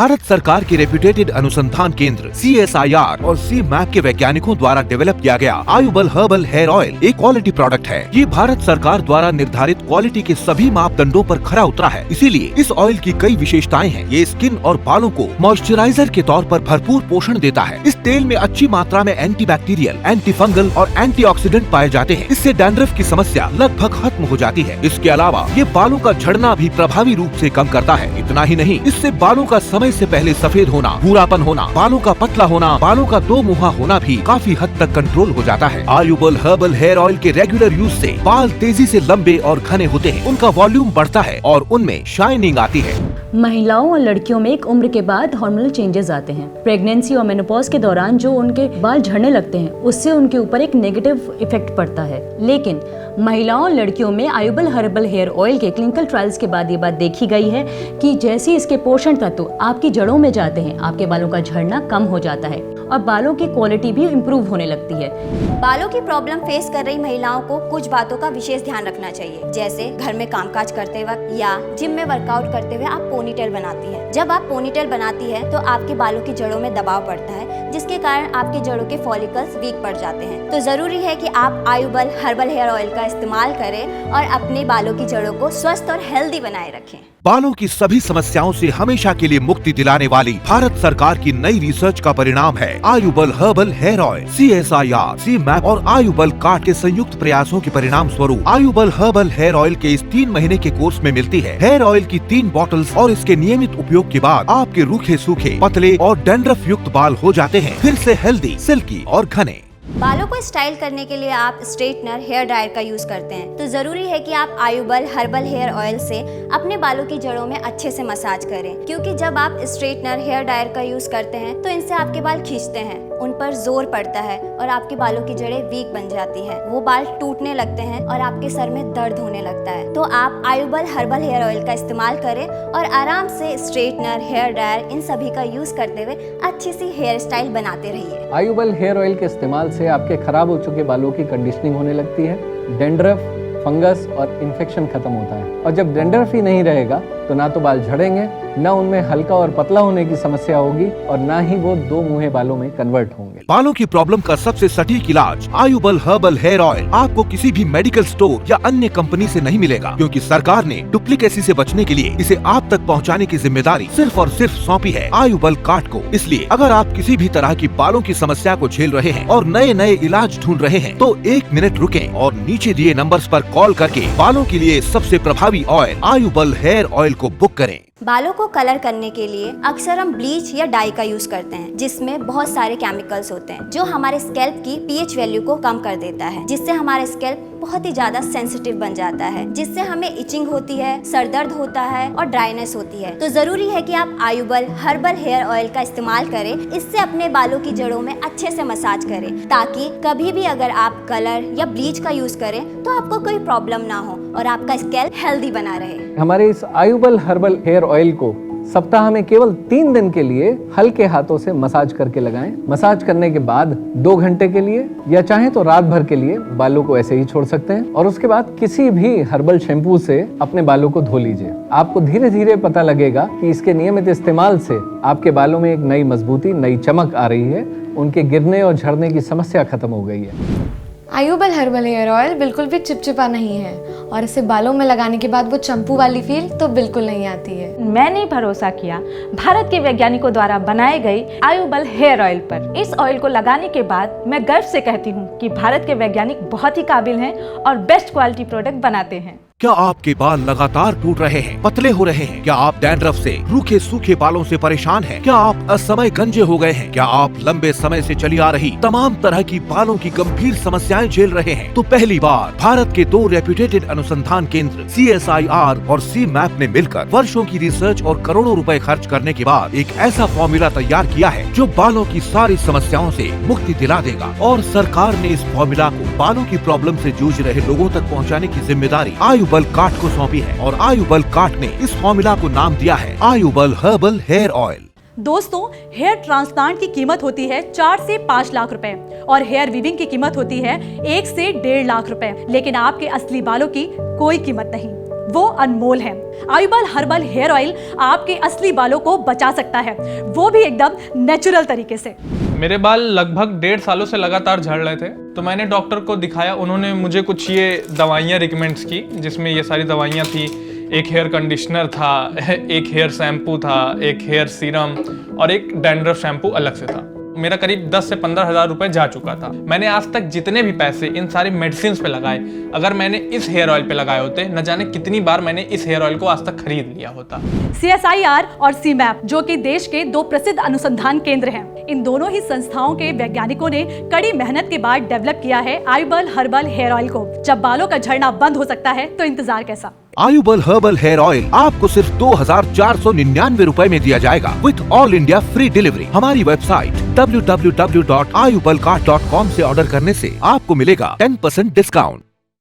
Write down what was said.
भारत सरकार के रेप्यूटेड अनुसंधान केंद्र CSIR और C-MAP के वैज्ञानिकों द्वारा डेवलप किया गया आयुबल हर्बल हेयर ऑयल एक क्वालिटी प्रोडक्ट है। ये भारत सरकार द्वारा निर्धारित क्वालिटी के सभी मापदंडों पर खरा उतरा है। इसीलिए इस ऑयल की कई विशेषताएं हैं। ये स्किन और बालों को मॉइस्चराइजर के तौर पर भरपूर पोषण देता है। इस तेल में अच्छी मात्रा में एंटीबैक्टीरियल, एंटीफंगल और एंटीऑक्सीडेंट पाए जाते हैं। इससे डैंड्रफ की समस्या लगभग खत्म हो जाती है। इसके अलावा ये बालों का झड़ना भी प्रभावी रूप से कम करता है। इतना ही नहीं, इससे बालों का समय से पहले सफेद होना, भूरापन होना, बालों का पतला होना, बालों का दो मुहा होना भी काफी हद तक कंट्रोल हो जाता है। आयुबल हर्बल हेयर ऑयल के रेगुलर यूज से बाल तेजी से लंबे और घने होते हैं, उनका वॉल्यूम बढ़ता है और उनमें शाइनिंग आती है। महिलाओं और लड़कियों में एक उम्र के बाद हार्मोनल चेंजेस आते हैं। प्रेगनेंसी और मेनोपॉज के दौरान जो उनके बाल झड़ने लगते हैं, उससे उनके ऊपर एक नेगेटिव इफेक्ट पड़ता है। लेकिन महिलाओं और लड़कियों में आयुबल हर्बल हेयर ऑयल के क्लिनिकल ट्रायल्स के बाद ये बात देखी गई है कि जैसे इसके पोषण तत्व आपकी जड़ों में जाते हैं, आपके बालों का झड़ना कम हो जाता है और बालों की क्वालिटी भी इम्प्रूव होने लगती है। बालों की प्रॉब्लम फेस कर रही महिलाओं को कुछ बातों का विशेष ध्यान रखना चाहिए, जैसे घर में कामकाज करते वक्त या जिम में वर्कआउट करते हुए आप पोनीटेल बनाती है। जब आप पोनीटेल बनाती है तो आपके बालों की जड़ों में दबाव पड़ता है, जिसके कारण आपके जड़ों के फॉलिकल्स वीक पड़ जाते हैं। तो जरूरी है कि आप आयुबल हर्बल हेयर ऑयल का इस्तेमाल करें और अपने बालों की जड़ों को स्वस्थ और हेल्दी बनाए रखें। बालों की सभी समस्याओं से हमेशा के लिए मुक्ति दिलाने वाली भारत सरकार की नई रिसर्च का परिणाम है आयुबल herbal hair oil. CSIR, C-MAP और आयुबल कार्ड के संयुक्त प्रयासों के परिणाम स्वरूप आयुबल हर्बल हेयर ऑयल के इस 3 महीने के कोर्स में मिलती है हेयर ऑयल की 3 बॉटल्स और इसके नियमित उपयोग के बाद आपके रूखे सूखे, पतले और डैंड्रफ युक्त बाल हो जाते हैं फिर से हेल्दी, सिल्की और घने। बालों को स्टाइल करने के लिए आप स्ट्रेटनर, हेयर ड्रायर का यूज करते हैं, तो जरूरी है कि आप आयुबल हर्बल हेयर ऑयल से अपने बालों की जड़ों में अच्छे से मसाज करें, क्योंकि जब आप स्ट्रेटनर, हेयर ड्रायर का यूज करते हैं तो इनसे आपके बाल खींचते हैं, उन पर जोर पड़ता है और आपके बालों की जड़ें वीक बन जाती हैं, वो बाल टूटने लगते हैं और आपके सर में दर्द होने लगता है। तो आप आयुबल हर्बल हेयर ऑयल का इस्तेमाल करें और आराम से स्ट्रेटनर, हेयर ड्रायर इन सभी का यूज करते हुए अच्छी सी हेयर स्टाइल बनाते रहिए। आयुबल हेयर ऑयल के इस्तेमाल से आपके खराब हो चुके बालों की कंडीशनिंग होने लगती है, डेंड्रफ, फंगस और इन्फेक्शन खत्म होता है। और जब डेंड्रफ ही नहीं रहेगा तो ना तो बाल झड़ेंगे, ना उनमें हल्का और पतला होने की समस्या होगी और ना ही वो दो मुहे बालों में कन्वर्ट होंगे। बालों की प्रॉब्लम का सबसे सटीक इलाज आयुबल हर्बल हेयर ऑयल आपको किसी भी मेडिकल स्टोर या अन्य कंपनी से नहीं मिलेगा, क्योंकि सरकार ने डुप्लीकेसी से बचने के लिए इसे आप तक पहुंचाने की जिम्मेदारी सिर्फ और सिर्फ सौंपी है आयुबल कार्ड को। इसलिए अगर आप किसी भी तरह की बालों की समस्या को झेल रहे हैं और नए नए इलाज ढूंढ रहे हैं, तो 1 मिनट रुकें और नीचे दिए नंबर्स पर कॉल करके बालों के लिए सबसे प्रभावी ऑयल आयुबल हेयर ऑयल को बुक करें। बालों को कलर करने के लिए अक्सर हम ब्लीच या डाई का यूज करते हैं, जिसमें बहुत सारे केमिकल्स होते हैं जो हमारे स्कैल्प की pH वैल्यू को कम कर देता है, जिससे हमारा स्कैल्प बहुत ही ज्यादा सेंसिटिव बन जाता है, जिससे हमें इचिंग होती है, सर दर्द होता है और ड्राइनेस होती है। तो जरूरी है कि आप आयुबल हर्बल हेयर ऑयल का इस्तेमाल करें, इससे अपने बालों की जड़ों में अच्छे से मसाज करें, ताकि कभी भी अगर आप कलर या ब्लीच का यूज करें तो आपको कोई प्रॉब्लम ना हो और आपका स्कैल्प हेल्दी बना रहे। हमारे इस आयुबल हर्बल हेयर ऑयल को सप्ताह में केवल 3 दिन के लिए हल्के हाथों से मसाज करके लगाएं। मसाज करने के बाद 2 घंटे के लिए या चाहे तो रात भर के लिए बालों को ऐसे ही छोड़ सकते हैं और उसके बाद किसी भी हर्बल शैम्पू से अपने बालों को धो लीजिए। आपको धीरे धीरे पता लगेगा कि इसके नियमित इस्तेमाल से आपके बालों में एक नई मजबूती, नई चमक आ रही है, उनके गिरने और झड़ने की समस्या खत्म हो गई है। आयुबल हर्बल हेयर ऑयल बिल्कुल भी चिपचिपा नहीं है और इसे बालों में लगाने के बाद वो चंपू वाली फील तो बिल्कुल नहीं आती है। मैंने भरोसा किया भारत के वैज्ञानिकों द्वारा बनाए गए आयुबल हेयर ऑयल पर। इस ऑयल को लगाने के बाद मैं गर्व से कहती हूँ कि भारत के वैज्ञानिक बहुत ही काबिल हैं और बेस्ट क्वालिटी प्रोडक्ट बनाते हैं। क्या आपके बाल लगातार टूट रहे हैं, पतले हो रहे हैं? क्या आप डैंड्रफ से, रूखे सूखे बालों से परेशान हैं? क्या आप असमय गंजे हो गए हैं? क्या आप लंबे समय से चली आ रही तमाम तरह की बालों की गंभीर समस्याएं झेल रहे हैं? तो पहली बार भारत के 2 रेप्यूटेड अनुसंधान केंद्र CSIR और C-MAP ने मिलकर वर्षों की रिसर्च और करोड़ों रुपए खर्च करने के बाद एक ऐसा फॉर्मूला तैयार किया है जो बालों की सारी समस्याओं से मुक्ति दिला देगा। और सरकार ने इस फॉर्मूला को बालों की प्रॉब्लम से जूझ रहे लोगों तक पहुँचाने की जिम्मेदारी आयुबल कार्ड को सौंपी है और आयुबल कार्ड ने इस फॉर्मूला को नाम दिया है आयुबल हर्बल हेयर ऑयल। दोस्तों, हेयर ट्रांसप्लांट की कीमत होती है 4 से 5 लाख रुपए और हेयर वीविंग की कीमत होती है 1 से 1.5 लाख रुपए, लेकिन आपके असली बालों की कोई कीमत नहीं। वो अनमोल है। आयुबल हर्बल हेयर ऑयल आपके असली बालों को बचा सकता है, वो भी एकदम नेचुरल तरीके से। मेरे बाल लगभग 1.5 सालों से लगातार झड़ रहे थे, तो मैंने डॉक्टर को दिखाया। उन्होंने मुझे कुछ ये दवाइयाँ रिकमेंड्स की, जिसमें ये सारी दवाइयाँ थी। एक हेयर कंडीशनर था, एक हेयर शैम्पू था, एक हेयर सीरम और एक डैंड्रफ शैम्पू अलग से था। मेरा करीब 10 से 15 हज़ार रुपए जा चुका था। मैंने आज तक जितने भी पैसे इन सारी मेडिसिन पे लगाए, अगर मैंने इस हेयर ऑयल पे लगाए होते, न जाने कितनी बार मैंने इस हेयर ऑयल को आज तक खरीद लिया होता। CSIR और CMAP जो कि देश के 2 प्रसिद्ध अनुसंधान केंद्र हैं, इन दोनों ही संस्थाओं के वैज्ञानिकों ने कड़ी मेहनत के बाद डेवलप किया है आयुबल हर्बल हेयर ऑयल को। जब बालों का झड़ना बंद हो सकता है तो इंतजार कैसा। आयुबल हर्बल हेयर ऑयल आपको सिर्फ 2499 रुपए में दिया जाएगा with all India free delivery. हमारी वेबसाइट www.ayubalcart.com से ऑर्डर करने से आपको मिलेगा 10% डिस्काउंट।